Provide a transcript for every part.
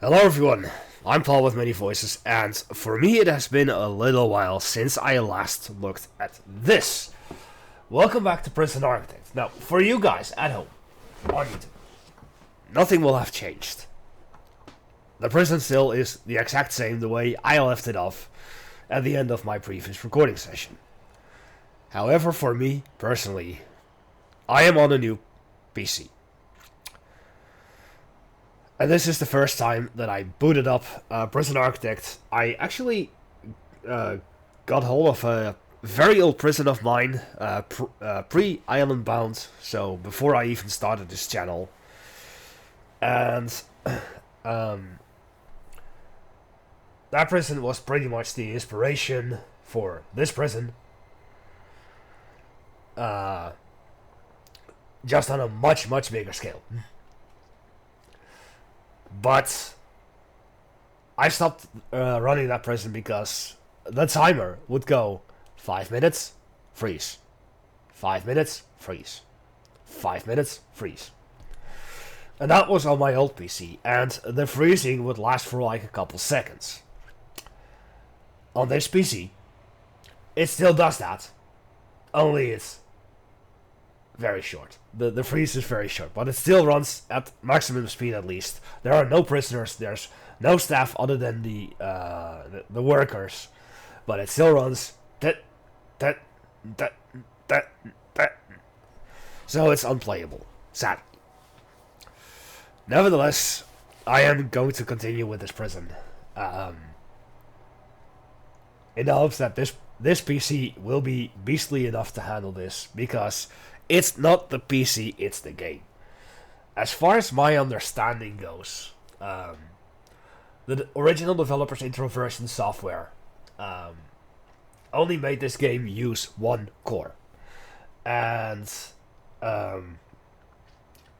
Hello everyone, I'm Paul with many voices, and for me it has been a little while since I last looked at this. Welcome back to Prison Architect. Now, for you guys at home, on YouTube, nothing will have changed. The prison still is the exact same the way I left it off at the end of my previous recording session. However, for me, personally, I am on a new PC. And this is the first time that I booted up Prison Architect. I actually got hold of a very old prison of mine, pre-Island Bound, so before I even started this channel. And that prison was pretty much the inspiration for this prison. Just on a much, much bigger scale. But I stopped running that prison because the timer would go 5 minutes, freeze. 5 minutes, freeze. 5 minutes, freeze. And that was on my old PC, and the freezing would last for like a couple seconds. On this PC, it still does that, only it's very short. The freeze is very short, but it still runs at maximum speed at least. There are no prisoners, there's no staff other than the workers, but it still runs that. So it's unplayable, sadly. Nevertheless, I am going to continue with this prison, in the hopes that this PC will be beastly enough to handle this, because it's not the PC, it's the game. As far as my understanding goes, the original developers Introversion Software only made this game use one core. And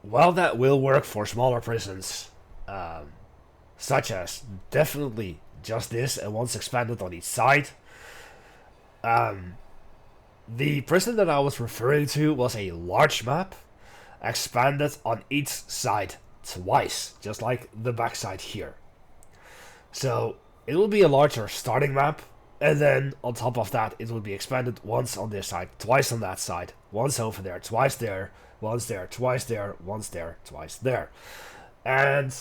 while that will work for smaller prisons, such as definitely just this and once expanded on each side, the prison that I was referring to was a large map, expanded on each side twice, just like the backside here. So it will be a larger starting map, and then on top of that it will be expanded once on this side, twice on that side, once over there, twice there, once there, twice there, once there, twice there. And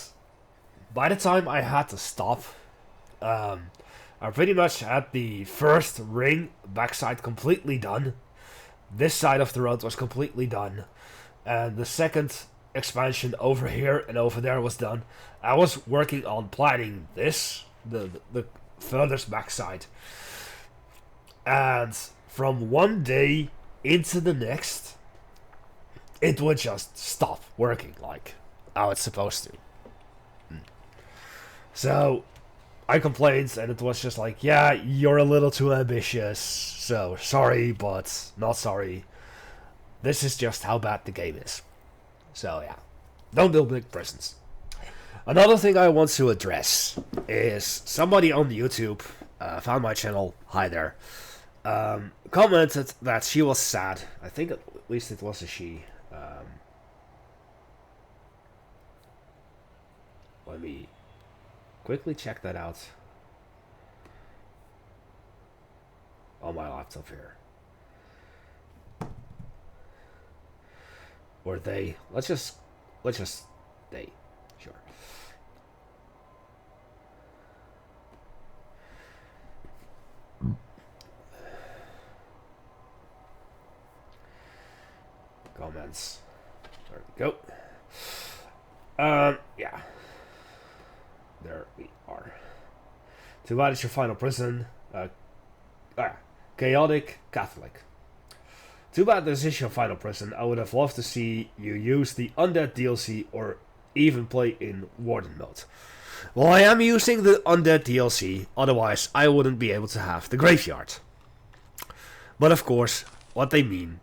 by the time I had to stop, I pretty much had the first ring backside completely done. This side of the road was completely done. And the second expansion over here and over there was done. I was working on planning this, the furthest backside. And from one day into the next, it would just stop working like how it's supposed to. So I complained, and it was just like, yeah, you're a little too ambitious, so sorry, but not sorry. This is just how bad the game is. So yeah, don't build big prisons. Another thing I want to address is somebody on YouTube found my channel, hi there, commented that she was sad. I think at least it was a she. Let me quickly check that out on my laptop here. Or they. Let's just they. Sure. Comments. There we go. Yeah. There we are. Too bad it's your final prison. Chaotic Catholic. Too bad this is your final prison. I would have loved to see you use the Undead DLC or even play in Warden mode. Well, I am using the Undead DLC, otherwise I wouldn't be able to have the Graveyard. But of course, what they mean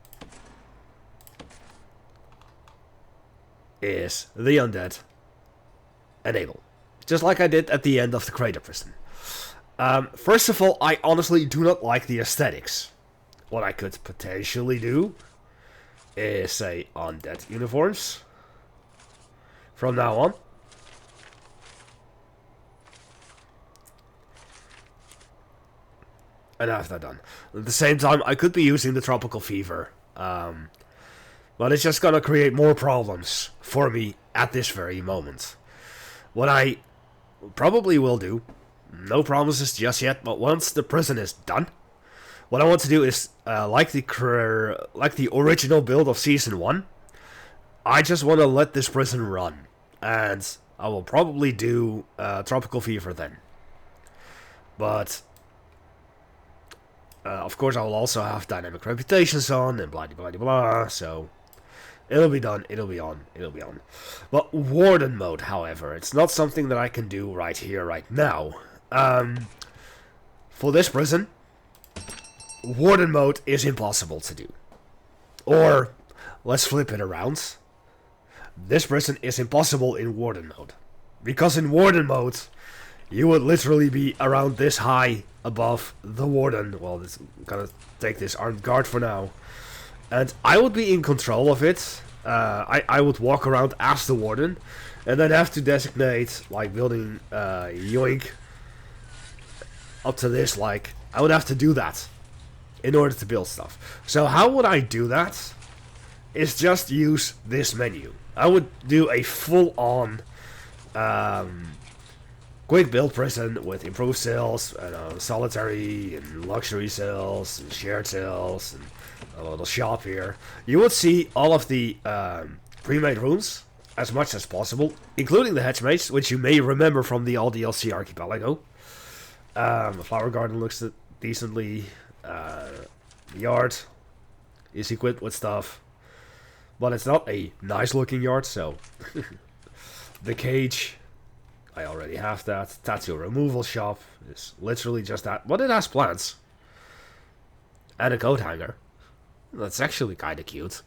is the Undead enable. Just like I did at the end of the Crater Prison. First of all, I honestly do not like the aesthetics. What I could potentially do is say Undead uniforms from now on. and have that done. At the same time, I could be using the tropical fever, but it's just gonna create more problems for me at this very moment. What I probably will do, no promises just yet, but once the prison is done, what I want to do is, like the original build of Season 1, I just want to let this prison run, and I will probably do Tropical Fever then. But, of course, I will also have Dynamic Reputations on, and blah blah blah blah, so it'll be done, it'll be on. But Warden mode, however, it's not something that I can do right here, right now. For this prison, Warden mode is impossible to do. Or, let's flip it around. This prison is impossible in Warden mode. Because in Warden mode, you would literally be around this high above the Warden. Well, I'm gonna take this armed guard for now. And I would be in control of it. I would walk around as the Warden. And then have to designate, like, building Yoink up to this, like, I would have to do that in order to build stuff. So how would I do that? Is just use this menu. I would do a full-on quick build prison with improved sales, solitary and luxury sales, and shared sales, and a little shop here. You would see all of the pre-made rooms as much as possible, including the hedge which you may remember from the All DLC Archipelago. The flower garden looks decently. The yard is equipped with stuff, but it's not a nice looking yard, so the cage, I already have that. Tattoo removal shop is literally just that, but it has plants and a coat hanger. That's actually kind of cute.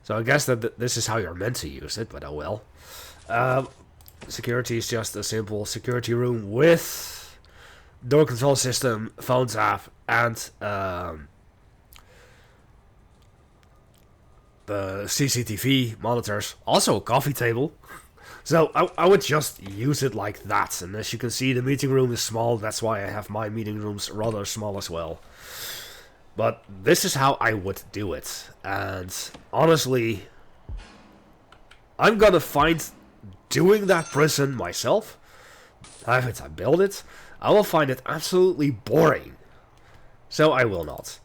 So I guess that this is how you're meant to use it, but oh well. Security is just a simple security room with door control system, phone app, and the CCTV monitors. Also a coffee table. So I would just use it like that. And as you can see, the meeting room is small. That's why I have my meeting rooms rather small as well. But this is how I would do it. And honestly, I'm gonna find doing that prison myself. If I build it, I will find it absolutely boring. So I will not.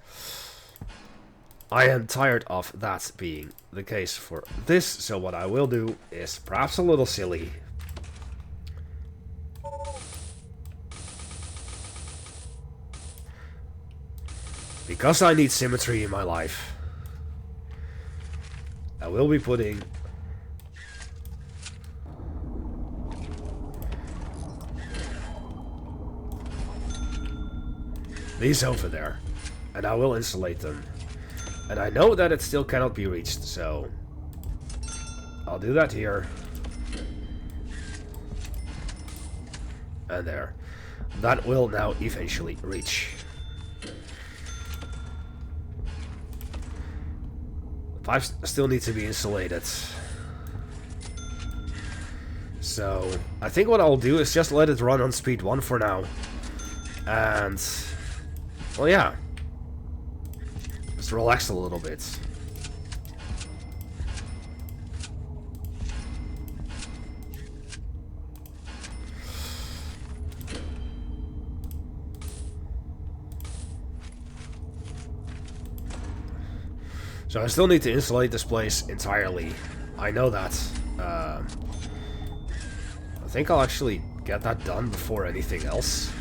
I am tired of that being the case for this. So what I will do is perhaps a little silly. Because I need symmetry in my life, I will be putting these over there, and I will insulate them. And I know that it still cannot be reached, so I'll do that here. And there. That will now eventually reach. Pipes still need to be insulated. So I think what I'll do is just let it run on speed 1 for now. And well, yeah. Just relax a little bit. So I still need to insulate this place entirely. I know that. I think I'll actually get that done before anything else.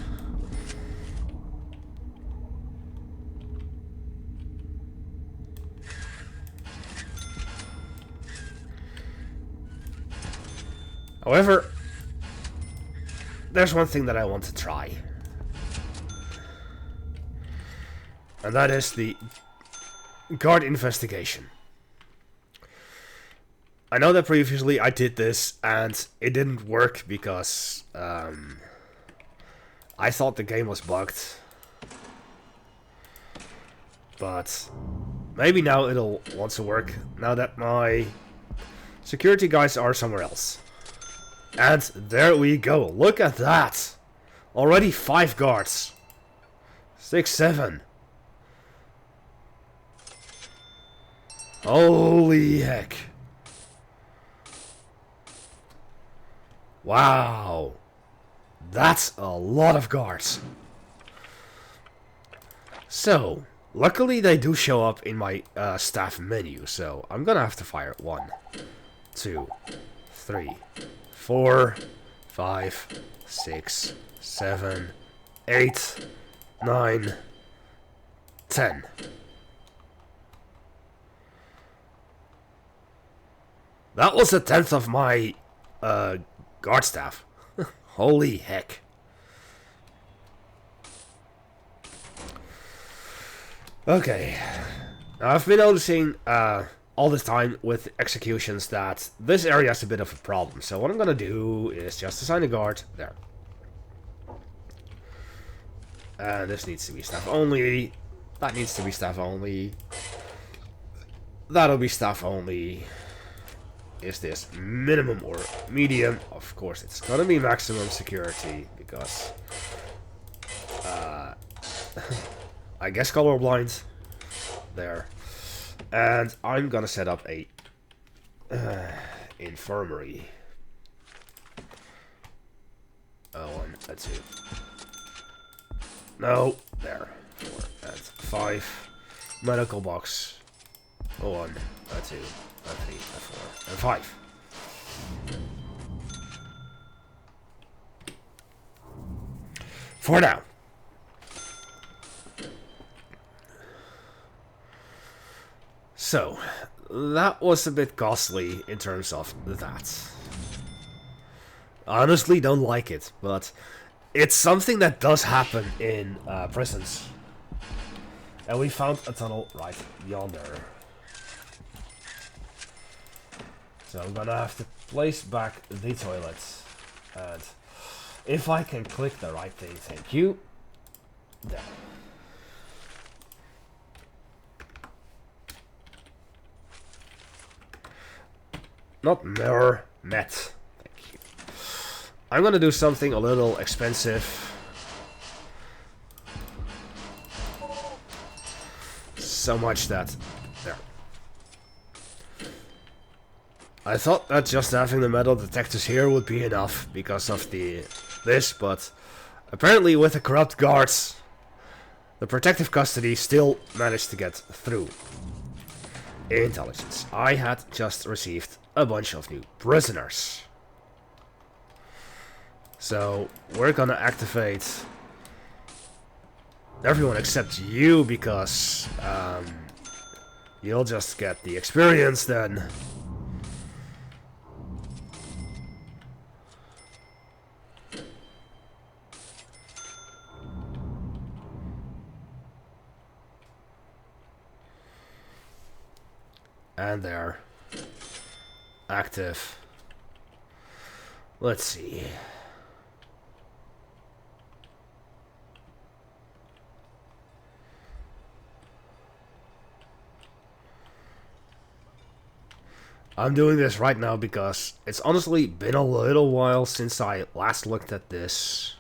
However, there's one thing that I want to try. And that is the guard investigation. I know that previously I did this and it didn't work because I thought the game was bugged. But maybe now it'll want to work now that my security guys are somewhere else. And there we go. Look at that. Already 5 guards. 6, 7. Holy heck. Wow. That's a lot of guards. So, luckily they do show up in my staff menu, so I'm gonna have to fire 1, 2, 3, 4, 5, 6, 7, 8, 9, 10. That was a 10th of my guard staff. Holy heck. Okay. Now I've been noticing all this time with executions that this area is a bit of a problem. So what I'm gonna do is just assign a guard there. And this needs to be staff only. That needs to be staff only. That'll be staff only. Is this minimum or medium? Of course, it's gonna be maximum security because I guess colorblind there. And I'm gonna set up a infirmary. Oh, 1, 2. No, there. 4 and 5. Medical box. 1, 2. 3, 4, and 5. For now. So, that was a bit costly in terms of that. I honestly don't like it, but it's something that does happen in prisons. And we found a tunnel right yonder. So I'm gonna have to place back the toilets. And if I can click the right thing, thank you. There. Not mirror, met. Thank you. I'm gonna do something a little expensive. So much that... There. I thought that just having the metal detectors here would be enough because of this, but apparently with the corrupt guards, the protective custody still managed to get through. Intelligence. I had just received a bunch of new prisoners. So we're gonna activate everyone except you because you'll just get the experience then. And they're active. Let's see. I'm doing this right now because it's honestly been a little while since I last looked at this.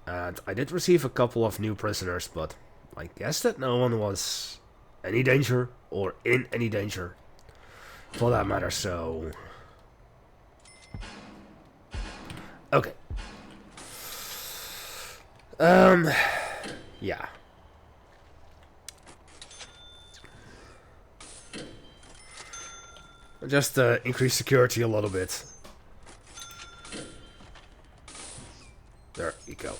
And I did receive a couple of new prisoners, but I guess that no one was any danger or in any danger for that matter, so okay. Yeah. Just increase security a little bit. There you go.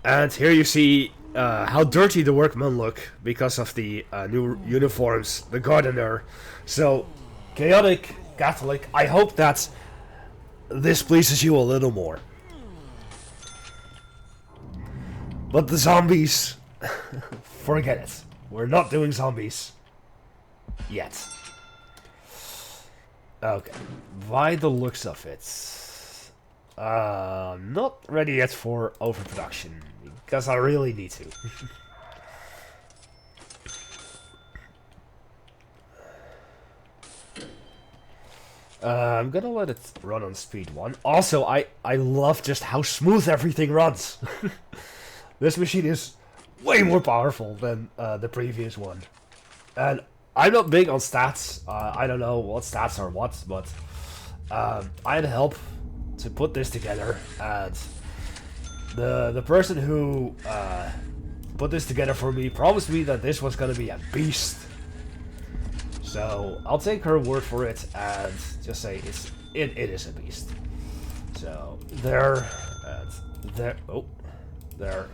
And here you see how dirty the workmen look because of the new uniforms, the gardener. So, chaotic Catholic, I hope that this pleases you a little more. But the zombies, forget it. We're not doing zombies yet. Okay, by the looks of it, not ready yet for overproduction, because I really need to. I'm gonna let it run on speed 1. Also, I love just how smooth everything runs. This machine is way more powerful than the previous one. And I'm not big on stats. I don't know what stats are what, but I had help to put this together, and the person who put this together for me promised me that this was gonna be a beast. So I'll take her word for it and just say it is a beast. So there and there. Oh, there.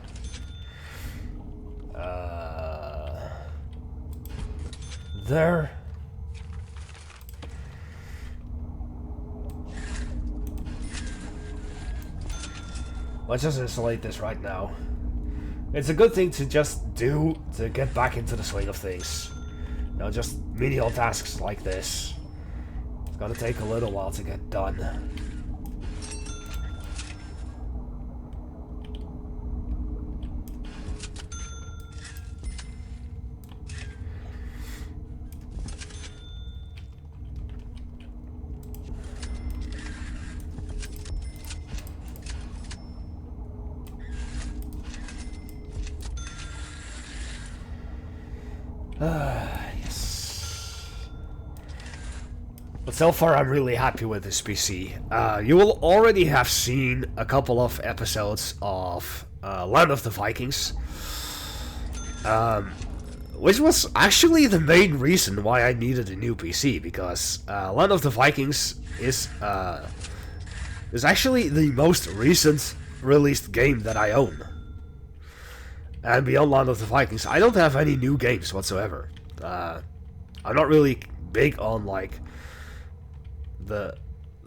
There. Let's just installate this right now. It's a good thing to just do to get back into the swing of things. You know, just menial tasks like this. It's gonna take a little while to get done. Yes. But so far I'm really happy with this PC. You will already have seen a couple of episodes of Land of the Vikings. Which was actually the main reason why I needed a new PC, because Land of the Vikings is actually the most recent released game that I own. And beyond Land of the Vikings, I don't have any new games whatsoever. I'm not really big on like the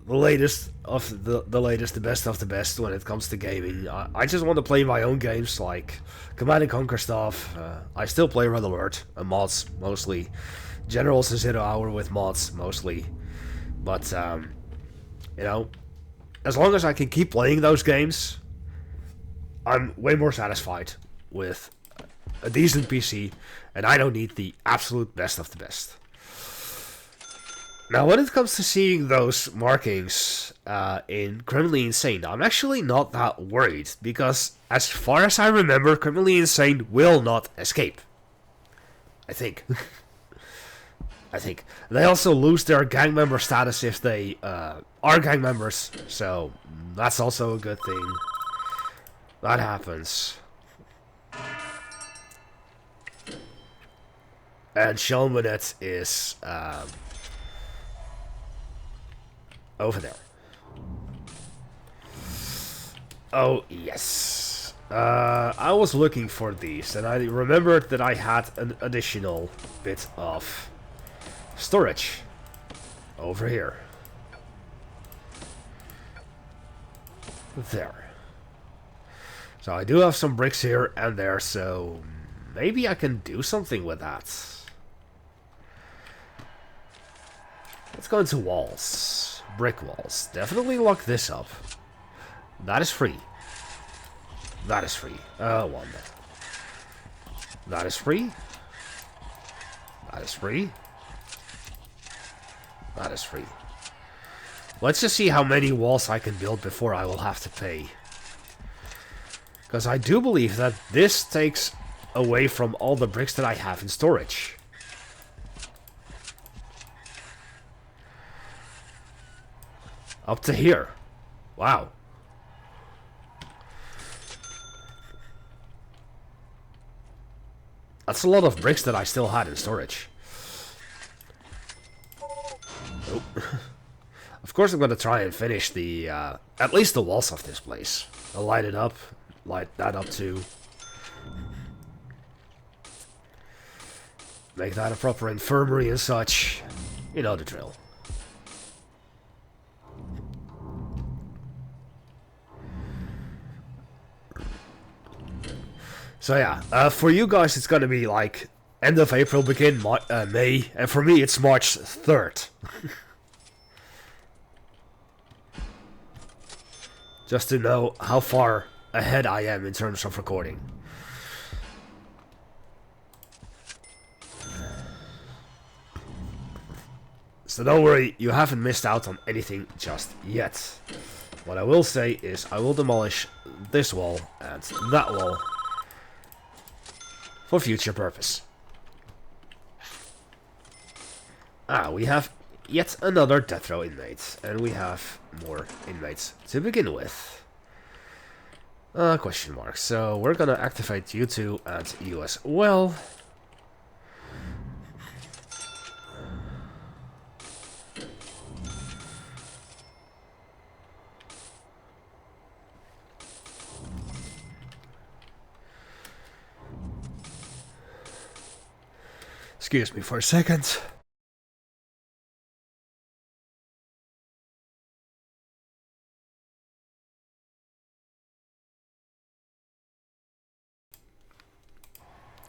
latest of the latest, the best of the best when it comes to gaming. I just want to play my own games, like Command and Conquer stuff. I still play Red Alert and mods mostly. Generals and Zero Hour with mods mostly. But you know, as long as I can keep playing those games, I'm way more satisfied with a decent PC, and I don't need the absolute best of the best. Now, when it comes to seeing those markings in Criminally Insane, I'm actually not that worried, because as far as I remember, Criminally Insane will not escape. I think. I think. They also lose their gang member status if they are gang members, so that's also a good thing. That happens. And Sean Winnett is over there. Oh, yes. I was looking for these, and I remembered that I had an additional bit of storage over here. There. So I do have some bricks here and there, so maybe I can do something with that. Let's go into walls. Brick walls. Definitely lock this up. That is free. That is free. One. That is free. That is free. That is free. Let's just see how many walls I can build before I will have to pay. Because I do believe that this takes away from all the bricks that I have in storage. Up to here. Wow. That's a lot of bricks that I still had in storage. Nope. Of course I'm gonna try and finish the, at least the walls of this place. I'll light it up. Light that up too. Make that a proper infirmary and such. You know the drill. So yeah, for you guys it's gonna be like end of April, begin May, and for me it's March 3rd. Just to know how far ahead I am in terms of recording. So don't worry, you haven't missed out on anything just yet. What I will say is I will demolish this wall and that wall for future purpose. We have yet another death row inmate, and we have more inmates to begin with. Question mark. So we're gonna activate you two and you as well. Excuse me for a second.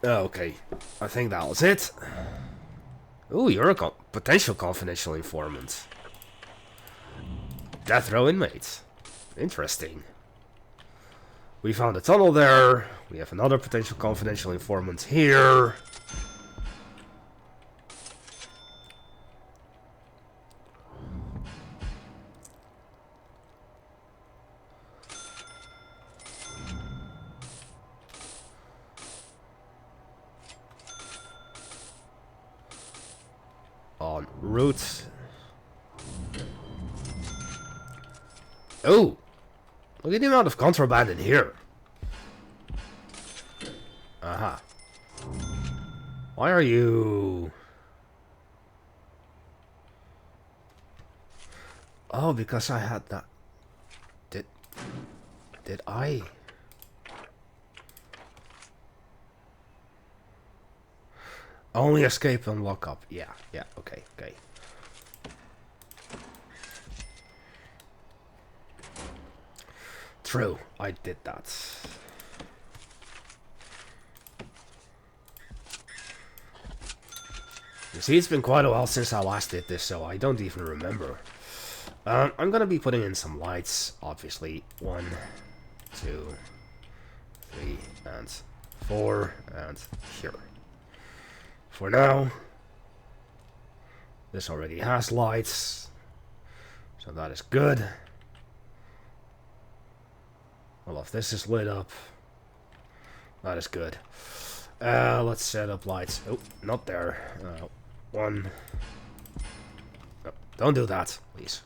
Okay, I think that was it. Ooh, you're a potential confidential informant. Death row inmate. Interesting. We found a tunnel there. We have another potential confidential informant here. En route. Oh! Look at the amount of contraband in here. Aha. Why are you... Oh, because I had that... Did I... Only escape and lock up. Yeah, okay. True, I did that. You see, it's been quite a while since I last did this, so I don't even remember. I'm gonna be putting in some lights, obviously. 1, 2, 3, and 4, and here. For now, this already has lights, so that is good. Well, if this is lit up, that is good. Let's set up lights. Oh, not there. 1. No, don't do that, please.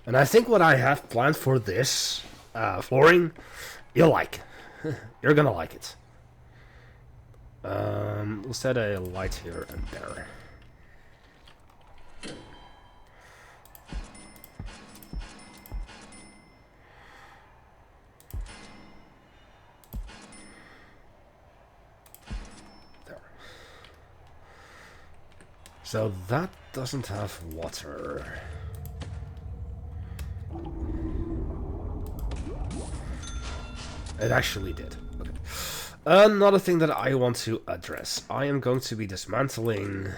And I think what I have planned for this flooring, you'll like. You're gonna like it. We'll set a light here and there. There. So that doesn't have water. It actually did. Okay. Another thing that I want to address. I am going to be dismantling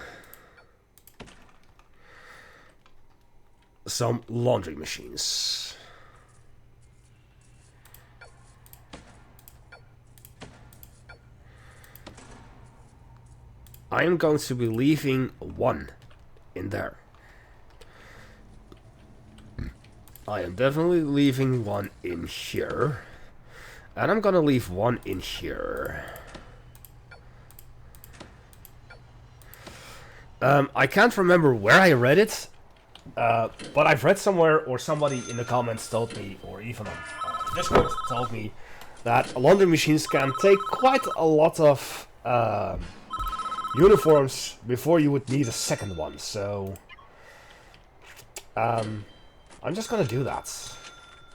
some laundry machines. I am going to be leaving one in there. I am definitely leaving one in here. And I'm gonna leave one in here. I can't remember where I read it, but I've read somewhere, or somebody in the comments told me, or even on Discord told me, that laundry machines can take quite a lot of uniforms before you would need a second one. So I'm just gonna do that.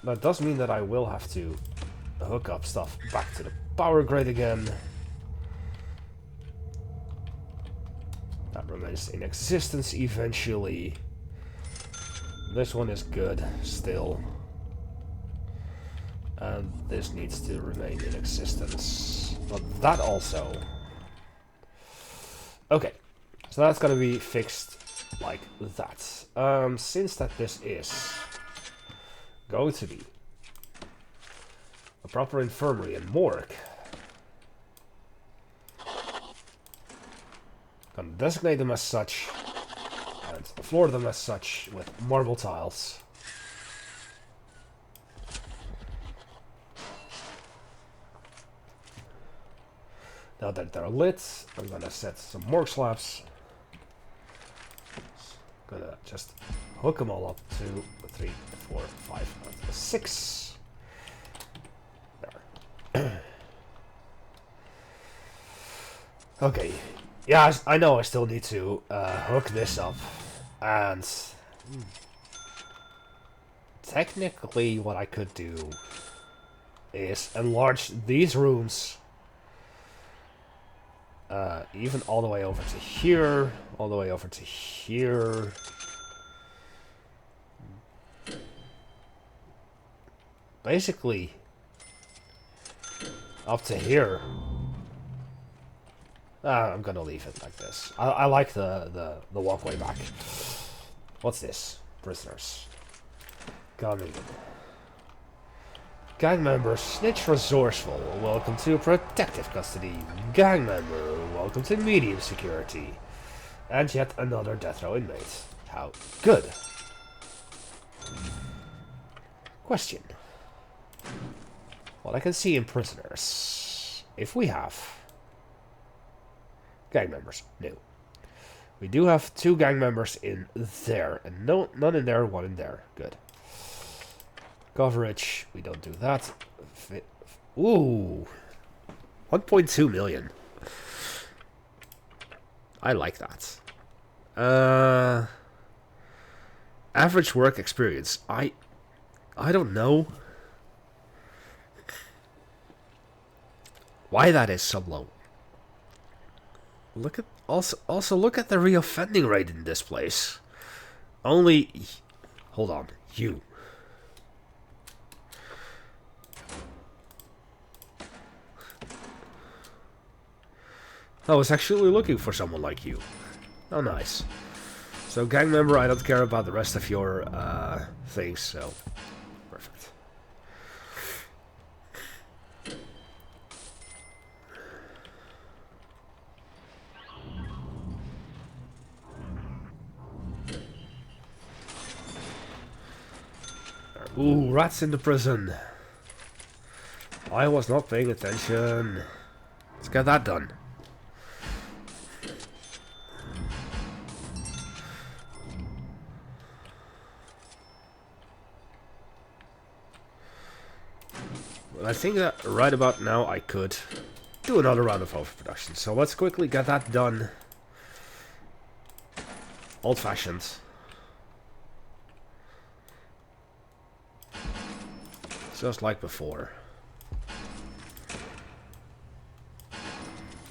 That does mean that I will have to hook up stuff back to the power grid again. That remains in existence eventually. This one is good still. And this needs to remain in existence. But that also. Okay. So that's gonna be fixed like that. Since that this is going to be a proper infirmary and morgue, Gonna designate them as such, and floor them as such with marble tiles. Now that they're lit, I'm gonna set some more slabs. Gonna just hook them all up. 2, 3, 4, 5, and 6. There. Okay. Yeah, I know I still need to hook this up. And technically what I could do is enlarge these rooms even all the way over to here, all the way over to here. Basically, up to here. I'm gonna leave it like this. I like the walkway back. What's this? Prisoners. Coming. Gang member, snitch resourceful. Welcome to protective custody. Gang member, welcome to medium security. And yet another death row inmate. How good. Question. What I can see in prisoners. If we have gang members, no. We do have 2 gang members in there, and none in there, 1 in there. Good. Coverage, we don't do that. Ooh, 1.2 million. I like that. Average work experience. I don't know why that is so low. Look at also look at the reoffending rate in this place. Only, hold on, you. I was actually looking for someone like you. Oh, nice. So, gang member, I don't care about the rest of your things, so perfect. Ooh, rats in the prison. I was not paying attention. Let's get that done. Well, I think that right about now I could do another round of overproduction. So let's quickly get that done. Old-fashioned. Just like before.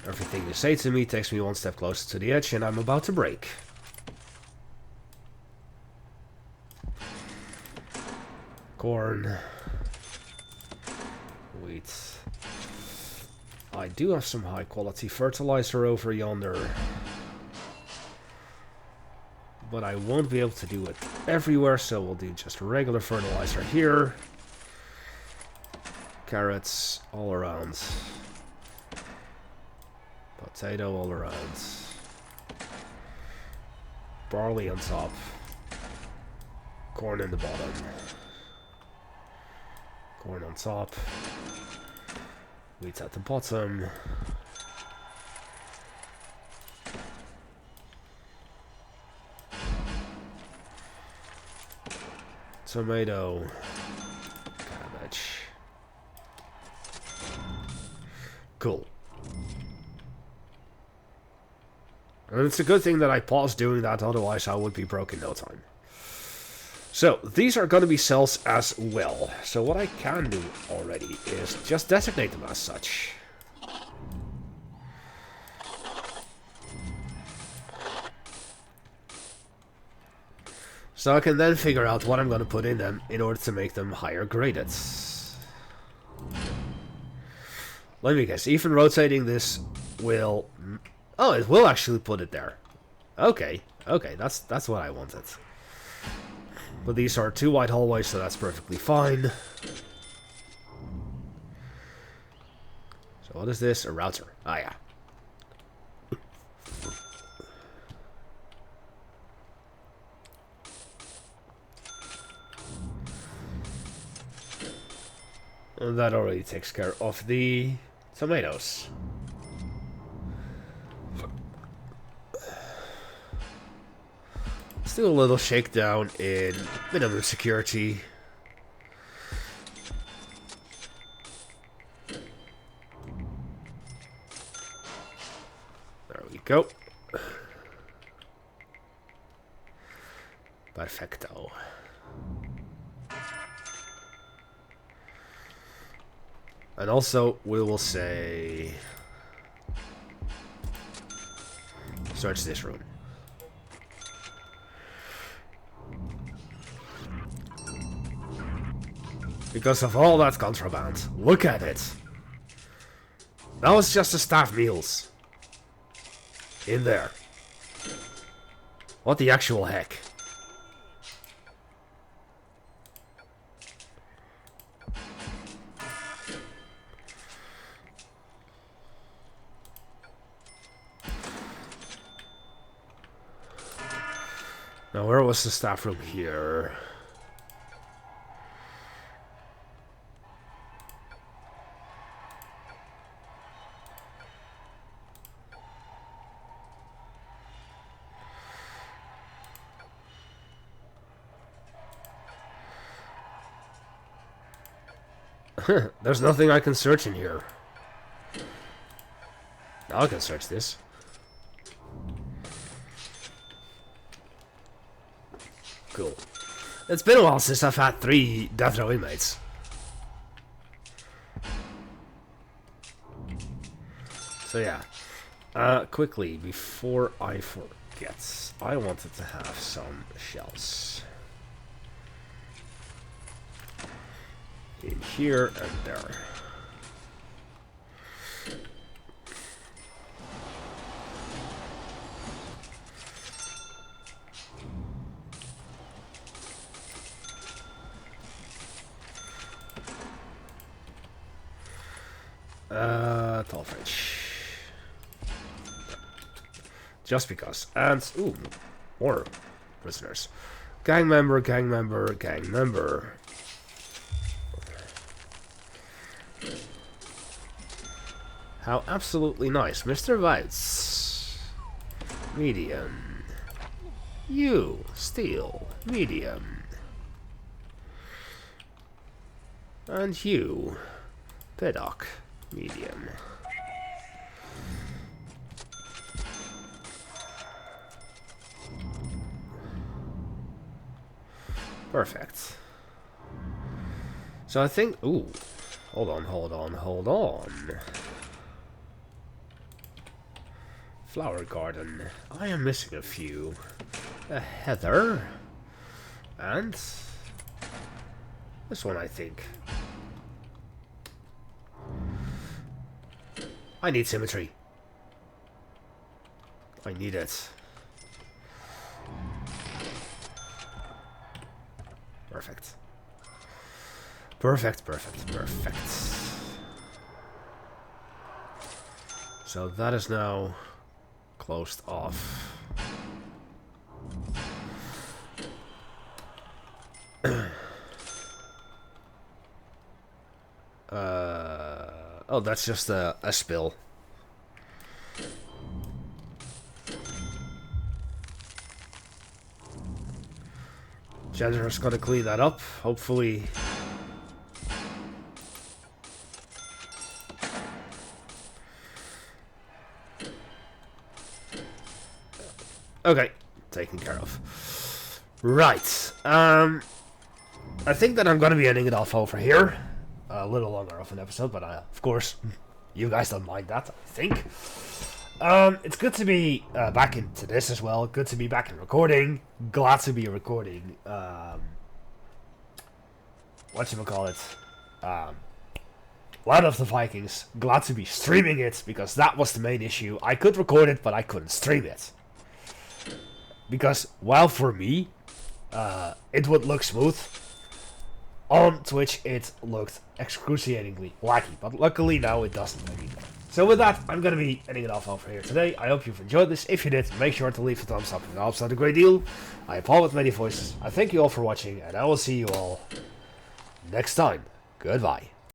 Everything you say to me takes me one step closer to the edge, and I'm about to break. Corn. Wheat. I do have some high quality fertilizer over yonder. But I won't be able to do it everywhere, so we'll do just regular fertilizer here. Carrots all around. Potato all around. Barley on top. Corn in the bottom. Corn on top. Wheat at the bottom. Tomato. Cabbage. Cool. And it's a good thing that I paused doing that, otherwise I would be broke in no time. So, these are going to be cells as well. So what I can do already is just designate them as such. So I can then figure out what I'm going to put in them in order to make them higher graded. Let me guess, even rotating this will... Oh, it will actually put it there. Okay, okay, that's what I wanted. But these are 2 wide hallways, so that's perfectly fine. So what is this? A router. Ah, yeah. And that already takes care of the tomatoes. Still a little shakedown in minimum security. There we go. Perfecto. And also, we will say... search this room. Because of all that contraband. Look at it. That was just the staff meals. In there. What the actual heck? Now, where was the staff room here? There's nothing I can search in here. Now I can search this. Cool. It's been a while since I've had 3 death row inmates. So yeah. Quickly, before I forget, I wanted to have some shells. In here and there. Tall French. Just because. And, ooh, more prisoners. Gang member, gang member, gang member. How absolutely nice. Mr. Weitz. Medium. You. Steel. Medium. And you. Pedok. Medium. Perfect. So I think... Ooh. Hold on, hold on, hold on. Flower garden. I am missing a few. A heather. And... this one, I think. I need symmetry. I need it. Perfect. Perfect, perfect, perfect. So that is now closed off. Oh, that's just a spill. Janitor's gonna clean that up, hopefully. Okay, taken care of. Right, I think that I'm gonna be ending it off over here. A little longer of an episode, but of course, you guys don't mind that, I think. It's good to be back into this as well. Good to be back in recording. Glad to be recording. Whatchamacallit? Land of the Vikings. Glad to be streaming it, because that was the main issue. I could record it, but I couldn't stream it. Because, while for me, it would look smooth, on Twitch it looked excruciatingly laggy. But luckily now it doesn't anymore. So with that, I'm going to be ending it off over here today. I hope you've enjoyed this. If you did, make sure to leave a thumbs up. It helps out a great deal. I am Paul with many voices. I thank you all for watching, and I will see you all next time. Goodbye.